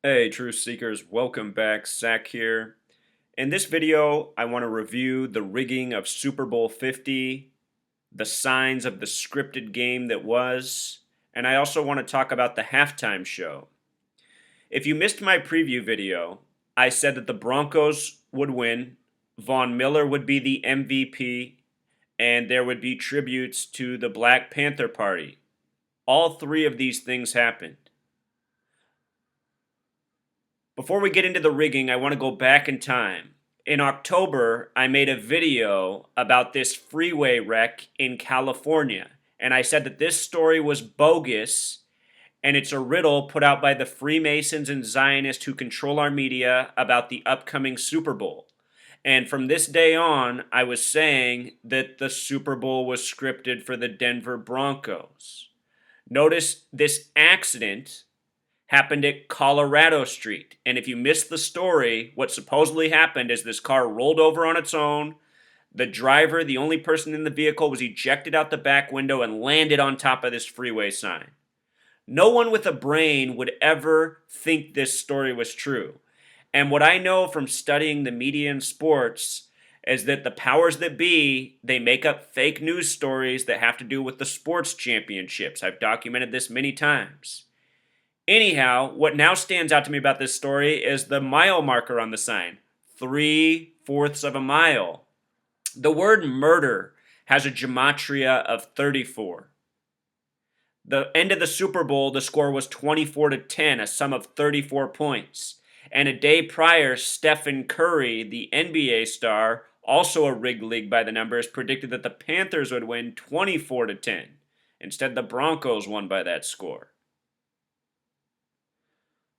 Hey, Truth Seekers, welcome back. Zach here. In this video, I want to review the rigging of Super Bowl 50, the signs of the scripted game that was, and I also want to talk about the halftime show. If you missed my preview video, I said that the Broncos would win, Von Miller would be the MVP, and there would be tributes to the Black Panther Party. All three of these things happened. Before we get into the rigging, I want to go back in time. In October, I made a video about this freeway wreck in California, and I said that this story was bogus and it's a riddle put out by the Freemasons and Zionists who control our media about the upcoming Super Bowl. And from this day on, I was saying that the Super Bowl was scripted for the Denver Broncos. Notice this accident happened at Colorado Street. And if you missed the story, what supposedly happened is this car rolled over on its own. The driver, the only person in the vehicle, was ejected out the back window and landed on top of this freeway sign. No one with a brain would ever think this story was true. And what I know from studying the media and sports is that the powers that be, they make up fake news stories that have to do with the sports championships. I've documented this many times. Anyhow, what now stands out to me about this story is the mile marker on the sign. 3/4 of a mile. The word murder has a gematria of 34. The end of the Super Bowl, the score was 24-10, a sum of 34 points. And a day prior, Stephen Curry, the NBA star, also a rigged league by the numbers, predicted that the Panthers would win 24-10. Instead, the Broncos won by that score.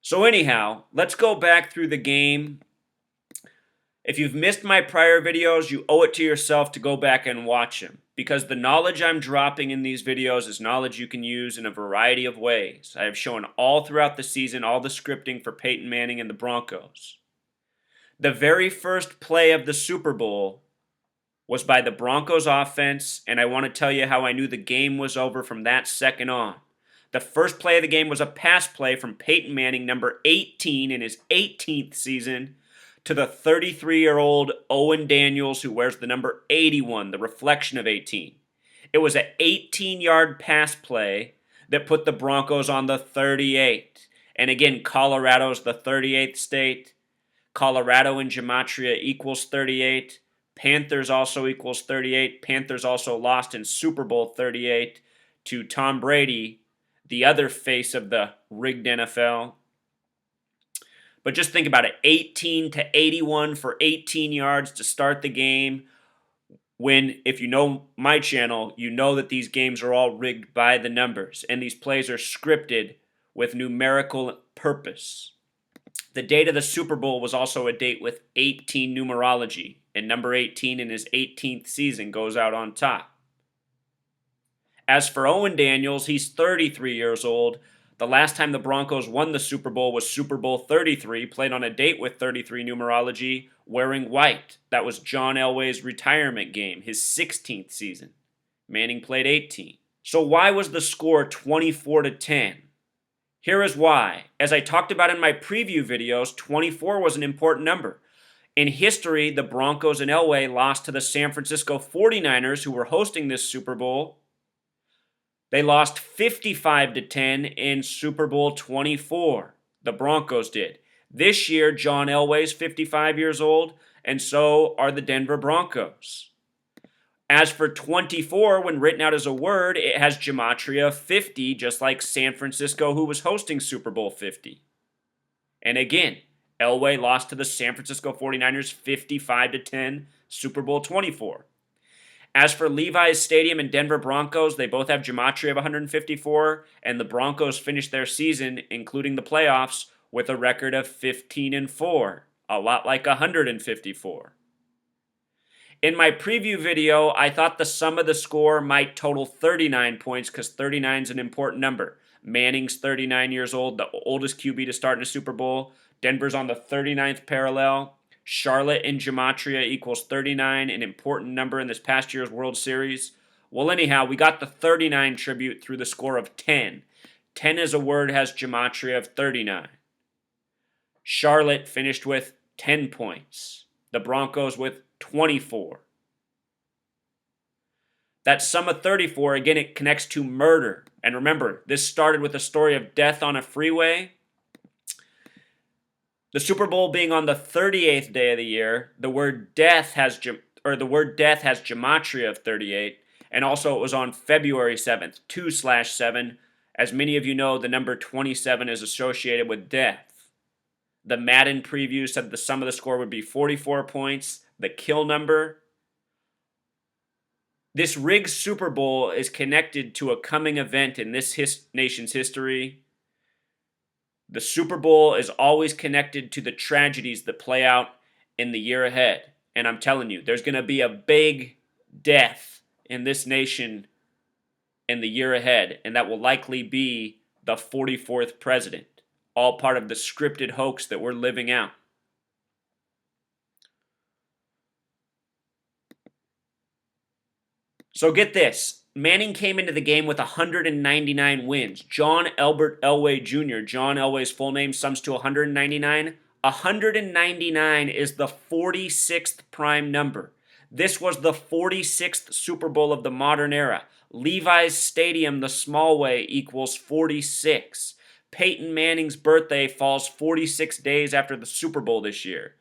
So anyhow, let's go back through the game. If you've missed my prior videos, you owe it to yourself to go back and watch them, because the knowledge I'm dropping in these videos is knowledge you can use in a variety of ways. I have shown all throughout the season all the scripting for Peyton Manning and the Broncos. The very first play of the Super Bowl was by the Broncos offense, and I want to tell you how I knew the game was over from that second on. The first play of the game was a pass play from Peyton Manning, number 18 in his 18th season, to the 33-year-old Owen Daniels, who wears the number 81, the reflection of 18. It was an 18-yard pass play that put the Broncos on the 38. And again, Colorado's the 38th state. Colorado in gematria equals 38. Panthers also equals 38. Panthers also lost in Super Bowl 38 to Tom Brady, the other face of the rigged NFL. But just think about it, 18-81 for 18 yards to start the game, when, if you know my channel, you know that these games are all rigged by the numbers, and these plays are scripted with numerical purpose. The date of the Super Bowl was also a date with 18 numerology, and number 18 in his 18th season goes out on top. As for Owen Daniels, he's 33 years old. The last time the Broncos won the Super Bowl was Super Bowl 33, played on a date with 33 numerology, wearing white. That was John Elway's retirement game, his 16th season. Manning played 18. So why was the score 24-10? Here is why. As I talked about in my preview videos, 24 was an important number. In history, the Broncos and Elway lost to the San Francisco 49ers, who were hosting this Super Bowl. They lost 55-10 in Super Bowl 24. The Broncos did. This year, John Elway's 55 years old, and so are the Denver Broncos. As for 24, when written out as a word, it has gematria of 50, just like San Francisco, who was hosting Super Bowl 50. And again, Elway lost to the San Francisco 49ers 55-10, Super Bowl 24. As for Levi's Stadium and Denver Broncos, they both have gematria of 154, and the Broncos finished their season, including the playoffs, with a record of 15-4, a lot like 154. In my preview video, I thought the sum of the score might total 39 points because 39 is an important number. Manning's 39 years old, the oldest QB to start in a Super Bowl. Denver's on the 39th parallel. Charlotte in gematria equals 39, an important number in this past year's World Series. Well, anyhow, we got the 39 tribute through the score of 10. 10 as a word has gematria of 39. Charlotte finished with 10 points. The Broncos with 24. That sum of 34, again, it connects to murder. And remember, this started with a story of death on a freeway. The Super Bowl being on the 38th day of the year, the word death has gematria of 38, and also it was on February 7th, 2/7. As many of you know, the number 27 is associated with death. The Madden preview said the sum of the score would be 44 points. The kill number. This rigged Super Bowl is connected to a coming event in this nation's history. The Super Bowl is always connected to the tragedies that play out in the year ahead. And I'm telling you, there's going to be a big death in this nation in the year ahead, and that will likely be the 44th president, all part of the scripted hoax that we're living out. So get this. Manning came into the game with 199 wins. John Albert Elway Jr., John Elway's full name sums to 199. 199 is the 46th prime number. This was the 46th Super Bowl of the modern era. Levi's Stadium, the small way, equals 46. Peyton Manning's birthday falls 46 days after the Super Bowl this year.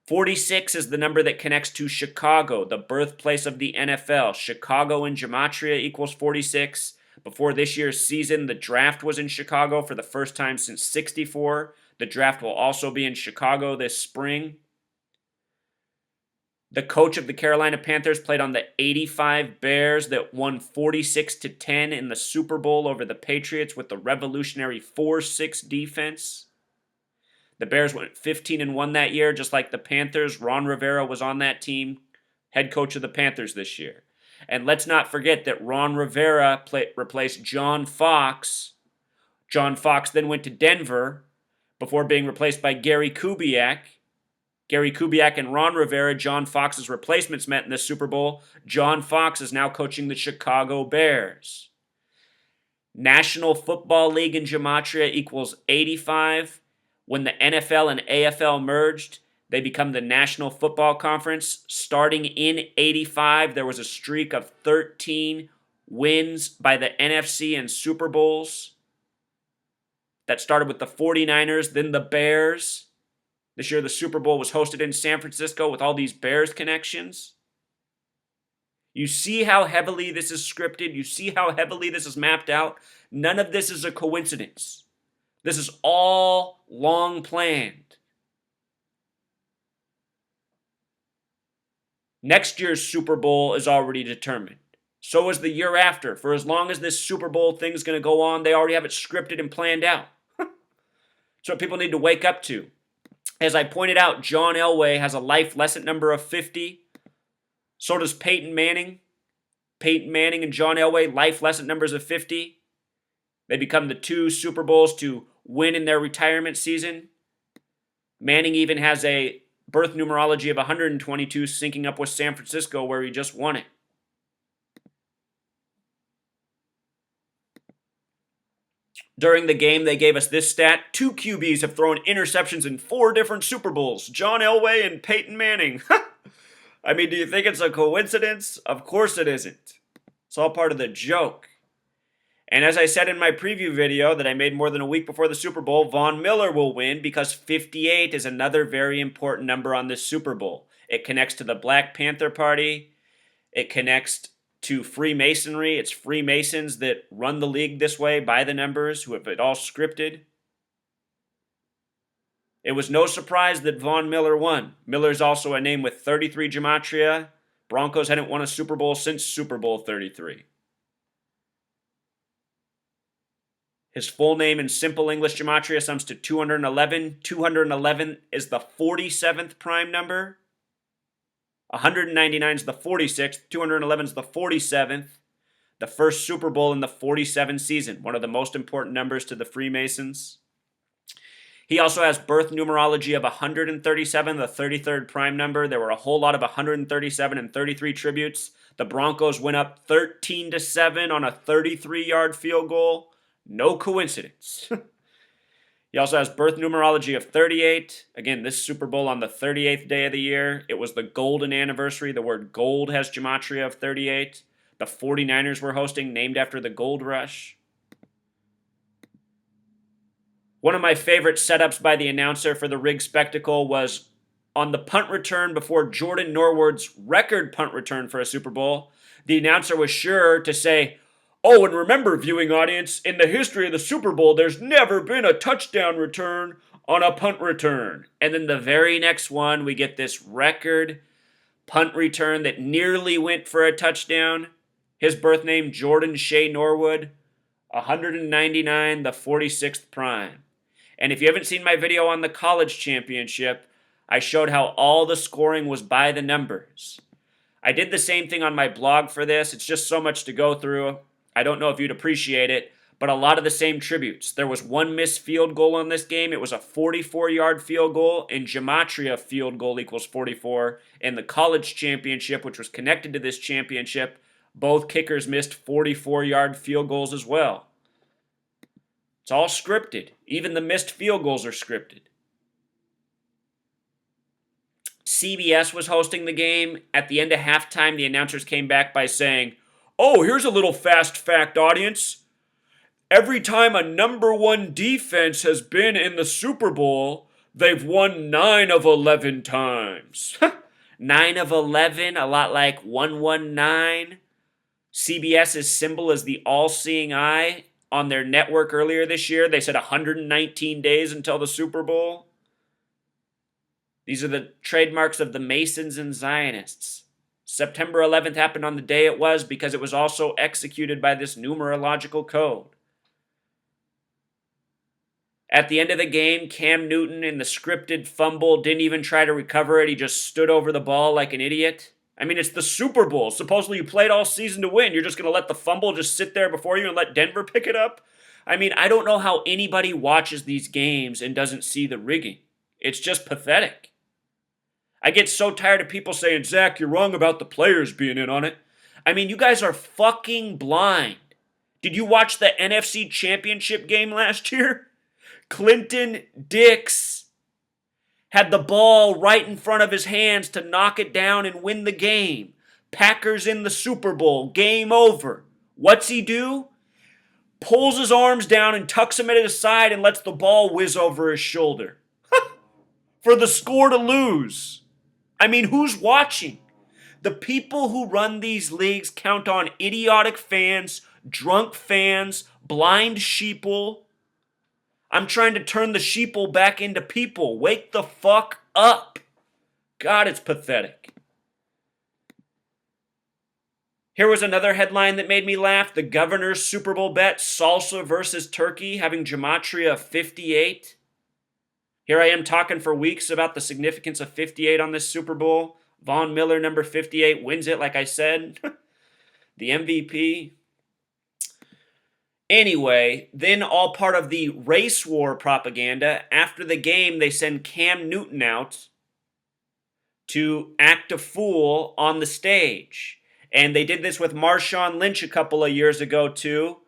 46 is the number that connects to Chicago, the birthplace of the NFL. Chicago in gematria equals 46. Before this year's season, the draft was in Chicago for the first time since '64. The draft will also be in Chicago this spring. The coach of the Carolina Panthers played on the '85 Bears that won 46-10 in the Super Bowl over the Patriots with the revolutionary 4-6 defense. The Bears went 15-1 that year, just like the Panthers. Ron Rivera was on that team, head coach of the Panthers this year. And let's not forget that Ron Rivera replaced John Fox. John Fox then went to Denver before being replaced by Gary Kubiak. Gary Kubiak and Ron Rivera, John Fox's replacements, met in the Super Bowl. John Fox is now coaching the Chicago Bears. National Football League in gematria equals 85. When the NFL and AFL merged, they become the National Football Conference. Starting in '85, there was a streak of 13 wins by the NFC and Super Bowls. That started with the 49ers, then the Bears. This year, the Super Bowl was hosted in San Francisco with all these Bears connections. You see how heavily this is scripted? You see how heavily this is mapped out? None of this is a coincidence. This is all long planned. Next year's Super Bowl is already determined. So is the year after. For as long as this Super Bowl thing is going to go on, they already have it scripted and planned out. That's what people need to wake up to. As I pointed out, John Elway has a life lesson number of 50. So does Peyton Manning. Peyton Manning and John Elway, life lesson numbers of 50. They become the two Super Bowls to win in their retirement season. Manning even has a birth numerology of 122, syncing up with San Francisco where he just won it. During the game, they gave us this stat. 2 QBs have thrown interceptions in 4 different Super Bowls. John Elway and Peyton Manning. I mean, do you think it's a coincidence? Of course it isn't. It's all part of the joke. And as I said in my preview video that I made more than a week before the Super Bowl, Von Miller will win because 58 is another very important number on this Super Bowl. It connects to the Black Panther Party. It connects to Freemasonry. It's Freemasons that run the league this way by the numbers, who have it all scripted. It was no surprise that Von Miller won. Miller's also a name with 33 gematria. Broncos hadn't won a Super Bowl since Super Bowl 33. His full name in simple English gematria sums to 211. 211 is the 47th prime number. 199 is the 46th. 211 is the 47th. The first Super Bowl in the 47 season. One of the most important numbers to the Freemasons. He also has birth numerology of 137, the 33rd prime number. There were a whole lot of 137 and 33 tributes. The Broncos went up 13-7 on a 33-yard field goal. No coincidence. He also has birth numerology of 38. Again, this Super Bowl on the 38th day of the year. It was the golden anniversary. The word gold has gematria of 38. The 49ers were hosting, named after the gold rush. One of my favorite setups by the announcer for the rigged spectacle was on the punt return before Jordan Norwood's record punt return for a Super Bowl. The announcer was sure to say, "Oh, and remember, viewing audience, in the history of the Super Bowl, there's never been a touchdown return on a punt return." And then the very next one, we get this record punt return that nearly went for a touchdown. His birth name, Jordan Shea Norwood, 199, the 46th prime. And if you haven't seen my video on the college championship, I showed how all the scoring was by the numbers. I did the same thing on my blog for this. It's just so much to go through. I don't know if you'd appreciate it, but a lot of the same tributes. There was one missed field goal in this game. It was a 44-yard field goal. In gematria, field goal equals 44. In the college championship, which was connected to this championship, both kickers missed 44-yard field goals as well. It's all scripted. Even the missed field goals are scripted. CBS was hosting the game. At the end of halftime, the announcers came back by saying, "Oh, here's a little fast fact, audience. Every time a number one defense has been in the Super Bowl, they've won 9 of 11 times." 9 of 11, a lot like 119. CBS's symbol is the all-seeing eye. On their network earlier this year, they said 119 days until the Super Bowl. These are the trademarks of the Masons and Zionists. September 11th happened on the day it was because it was also executed by this numerological code. At the end of the game, Cam Newton in the scripted fumble didn't even try to recover it. He just stood over the ball like an idiot. I mean, it's the Super Bowl. Supposedly you played all season to win. You're just going to let the fumble just sit there before you and let Denver pick it up? I mean, I don't know how anybody watches these games and doesn't see the rigging. It's just pathetic. I get so tired of people saying, "Zach, you're wrong about the players being in on it." I mean, you guys are fucking blind. Did you watch the NFC Championship game last year? Clinton Dix had the ball right in front of his hands to knock it down and win the game. Packers in the Super Bowl. Game over. What's he do? Pulls his arms down and tucks them at his side and lets the ball whiz over his shoulder. For the score to lose. I mean, who's watching? The people who run these leagues count on idiotic fans, drunk fans, blind sheeple. I'm trying to turn the sheeple back into people. Wake the fuck up. God, it's pathetic. Here was another headline that made me laugh. The governor's Super Bowl bet, salsa versus turkey, having gematria of 58. Here I am talking for weeks about the significance of 58 on this Super Bowl. Von Miller, number 58, wins it, like I said. The MVP. Anyway, then all part of the race war propaganda, after the game, they send Cam Newton out to act a fool on the stage. And they did this with Marshawn Lynch a couple of years ago, too.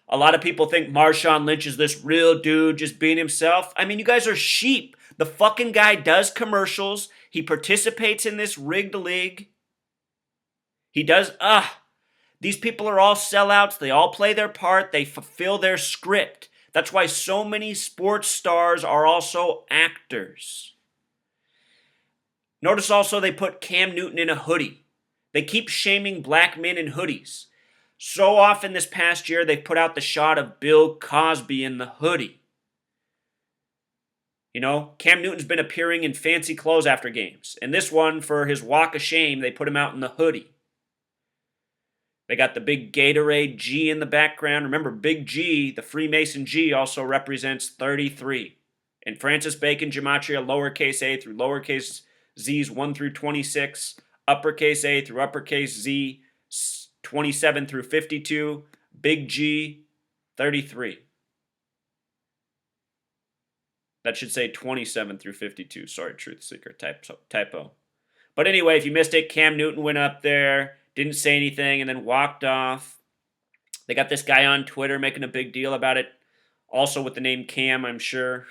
A lot of people think Marshawn Lynch is this real dude just being himself. I mean, you guys are sheep. The fucking guy does commercials. He participates in this rigged league. He does, These people are all sellouts. They all play their part. They fulfill their script. That's why so many sports stars are also actors. Notice also they put Cam Newton in a hoodie. They keep shaming black men in hoodies. So often this past year, they've put out the shot of Bill Cosby in the hoodie. You know, Cam Newton's been appearing in fancy clothes after games. And this one, for his walk of shame, they put him out in the hoodie. They got the big Gatorade G in the background. Remember, Big G, the Freemason G, also represents 33. In Francis Bacon gematria, lowercase a through lowercase z's 1 through 26, uppercase a through uppercase z, 27 through 52, Big G, 33. That should say 27 through 52. Sorry, truth seeker typo. But anyway, if you missed it, Cam Newton went up there, didn't say anything, and then walked off. They got this guy on Twitter making a big deal about it. Also with the name Cam, I'm sure.